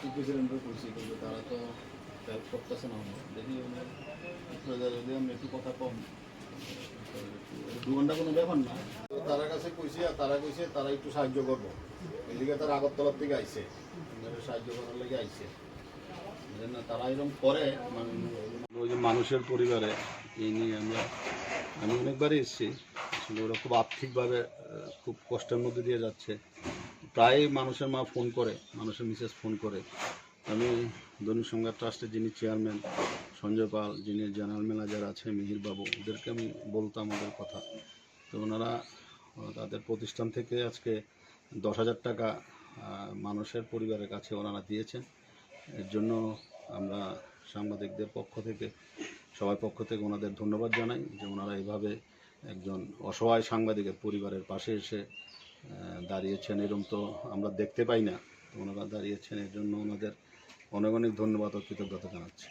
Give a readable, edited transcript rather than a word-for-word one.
প্রেসিডেন্টও করছি, কিন্তু তারা তো হেল্প করতেছে না। দেখি যদি আমি একটু কথা কম, 2 ঘন্টা কোনো ব্যাপার না। তো তারা কাছে কইছি, আর তারা কইছে তারা একটু সাহায্য করবো। এদিকে তারা আগরতলার থেকে আইছে, সাহায্য করার লেগে আইছে। না তারা এরকম করে, মানে ওই যে মানুষের পরিবারে এই নিয়ে আমি অনেকবারই এসেছি। আসলে ওরা খুব আর্থিকভাবে খুব কষ্টের মধ্যে দিয়ে যাচ্ছে। প্রায় মানুষের মা ফোন করে, মানুষের মিসেস ফোন করে। আমি দৈনিক সংবাদ ট্রাস্টের যিনি চেয়ারম্যান সঞ্জয় পাল, যিনি জেনারেল ম্যানেজার আছে মিহির বাবু, ওদেরকে আমি বলতাম ওদের কথা। তো ওনারা তাদের প্রতিষ্ঠান থেকে আজকে 10,000 টাকা মানুষের পরিবারের কাছে ওনারা দিয়েছেন। এর জন্য আমরা সাংবাদিকদের পক্ষ থেকে, সবার পক্ষ থেকে ওনাদের ধন্যবাদ জানাই যে ওনারা এভাবে একজন অসহায় সাংবাদিকের পরিবারের পাশে এসে দাঁড়িয়েছেন। এরকম তো আমরা দেখতে পাই না। ওনারা দাঁড়িয়েছেন, এর জন্য ওনাদের অনেক অনেক ধন্যবাদ ও কৃতজ্ঞতা জানাচ্ছি।